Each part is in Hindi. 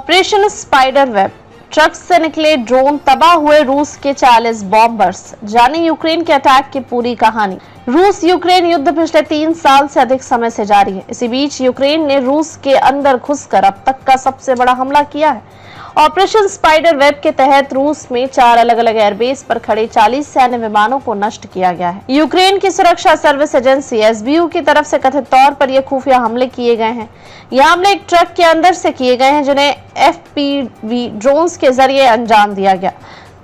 ऑपरेशन स्पाइडर वेब, ट्रक से निकले ड्रोन, तबाह हुए रूस के 40 बॉम्बर्स। जाने यूक्रेन के अटैक की पूरी कहानी। रूस यूक्रेन युद्ध पिछले 3 साल से अधिक समय से जारी है। इसी बीच यूक्रेन ने रूस के अंदर घुसकर अब तक का सबसे बड़ा हमला किया है। ऑपरेशन स्पाइडर वेब के तहत रूस में 4 अलग-अलग एयरबेस पर खड़े 40 सैन्य विमानों को नष्ट किया गया है। यूक्रेन की सुरक्षा सर्विस एजेंसी एसबीयू की तरफ से कथित तौर पर यह खुफिया हमले किए गए हैं। यह हमले एक ट्रक के अंदर से किए गए हैं, जिन्हें एफपीवी ड्रोन्स के जरिए अंजाम दिया गया।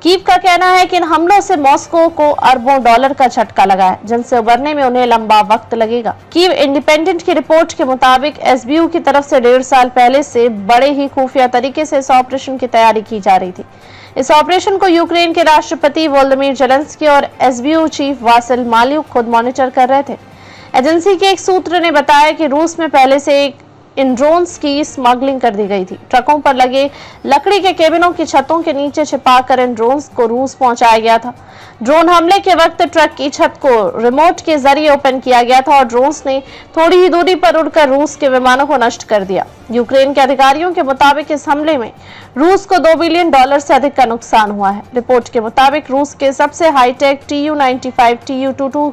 कीव का कहना है कि इन हमलों से मॉस्को को अरबों डॉलर का झटका लगा है, जिनसे उबरने में उन्हें लंबा वक्त लगेगा। कीव इंडिपेंडेंट की रिपोर्ट के मुताबिक एसबीयू की तरफ से 1.5 साल पहले से बड़े ही खुफिया तरीके से इस ऑपरेशन की तैयारी की जा रही थी। इस ऑपरेशन को यूक्रेन के राष्ट्रपति वोलोदिमीर जेलेंस्की और एसबीयू चीफ वासिल मालियुक खुद मॉनिटर कर रहे थे। एजेंसी के एक सूत्र ने बताया कि रूस में पहले से इन ड्रोन्स की स्मगलिंग कर दी गई थी। ट्रकों पर लगे लकड़ी के केबिनों की छतों के नीचे छिपाकर इन ड्रोन्स को रूस पहुंचाया गया था। ड्रोन हमले के वक्त ट्रक की छत को रिमोट के जरिए ओपन किया गया था और ड्रोन्स ने थोड़ी ही दूरी पर उड़कर रूस के विमानों को नष्ट कर दिया। यूक्रेन के अधिकारियों के मुताबिक इस हमले में रूस को $2 बिलियन से अधिक का नुकसान हुआ है। रिपोर्ट के मुताबिक रूस के सबसे हाईटेक TU-95, TU-22,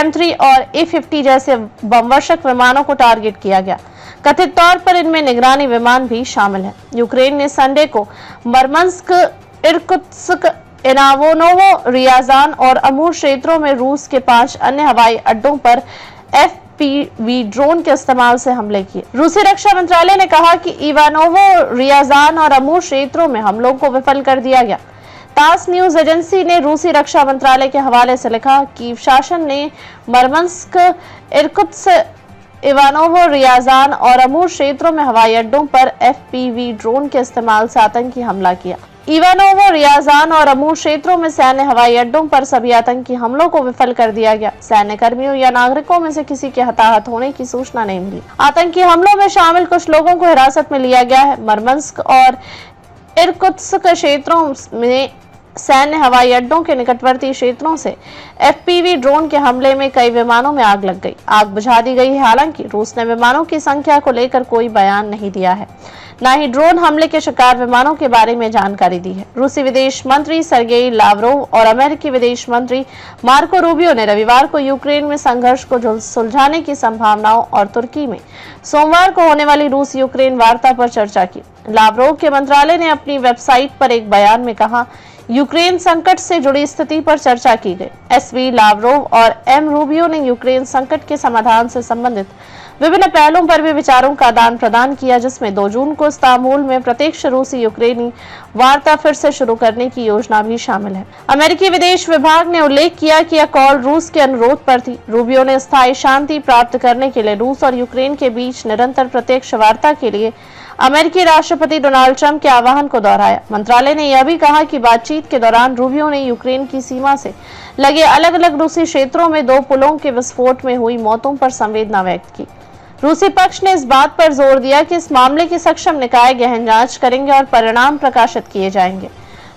M3 और A-50 जैसे बमवर्षक विमानों को टारगेट किया गया। कथित तौर पर इनमें निगरानी विमान भी शामिल है। यूक्रेन ने संडे को मरमंस्क, इर्कुत्स्क, इवानोवो, रियाजान और अमूर क्षेत्रों में रूस के 5 अन्य हवाई अड्डों पर एफपीवी ड्रोन के इस्तेमाल से हमले किए। रूसी रक्षा मंत्रालय ने कहा कि इवानोवो, रियाजान और अमूर क्षेत्रों में हमलों को विफल कर दिया गया। तास न्यूज एजेंसी ने रूसी रक्षा मंत्रालय के हवाले से लिखा कि शासन ने मरमंस्क, इर्कुत्स्क, इवानोवो, रियाजान और अमूर क्षेत्रों में हवाई अड्डों पर एफपीवी ड्रोन के इस्तेमाल से आतंकी हमला किया। इवानोवो, रियाजान और अमूर क्षेत्रों में सैन्य हवाई अड्डों पर सभी आतंकी हमलों को विफल कर दिया गया। सैन्य कर्मियों या नागरिकों में से किसी के हताहत होने की सूचना नहीं मिली। आतंकी हमलों में शामिल कुछ लोगों को हिरासत में लिया गया है। मरमंस्क और इर्कुत्स्क क्षेत्रों में सैन्य हवाई अड्डों के निकटवर्ती क्षेत्रों से एफपीवी ड्रोन के हमले में कई विमानों में आग लग गई। आग बुझा दी गई है। हालांकि रूस ने विमानों की संख्या को लेकर कोई बयान नहीं दिया है, न ही ड्रोन हमले के शिकार विमानों के बारे में जानकारी दी है। रूसी विदेश मंत्री सर्गेई लावरोव और अमेरिकी विदेश मंत्री मार्को रूबियो ने रविवार को यूक्रेन में संघर्ष को सुलझाने की संभावनाओं और तुर्की में सोमवार को होने वाली रूस यूक्रेन वार्ता पर चर्चा की। लावरोव के मंत्रालय ने अपनी वेबसाइट पर एक बयान में कहा, यूक्रेन संकट से जुड़ी स्थिति पर चर्चा की गई। एसवी लावरोव और एम रूबियो ने यूक्रेन संकट के समाधान से संबंधित विभिन्न पहलुओं पर भी विचारों का आदान प्रदान किया, जिसमें 2 जून को इस्तांबुल में प्रत्यक्ष रूसी यूक्रेनी वार्ता फिर से शुरू करने की योजना भी शामिल है। अमेरिकी विदेश विभाग ने उल्लेख किया कि यह कॉल रूस के अनुरोध पर थी। रूबियो ने स्थायी शांति प्राप्त करने के लिए रूस और यूक्रेन के बीच निरंतर प्रत्यक्ष वार्ता के लिए अमेरिकी राष्ट्रपति डोनाल्ड ट्रंप के आह्वान को दोहराया। मंत्रालय ने यह भी कहा कि बातचीत के दौरान रूबियो ने यूक्रेन की सीमा से लगे अलग-अलग रूसी क्षेत्रों में 2 पुलों के विस्फोट में हुई मौतों पर संवेदना व्यक्त की। रूसी पक्ष ने इस बात पर जोर दिया कि इस मामले की सक्षम निकाय गहन जांच करेंगे और परिणाम प्रकाशित किए जाएंगे।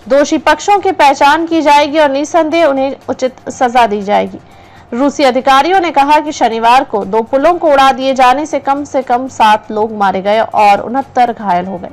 दोषी पक्षों की पहचान की जाएगी और निसंदेह उन्हें उचित सजा दी जाएगी। रूसी अधिकारियों ने कहा कि शनिवार को 2 पुलों को उड़ा दिए जाने से कम 7 लोग मारे गए और 69 घायल हो गए।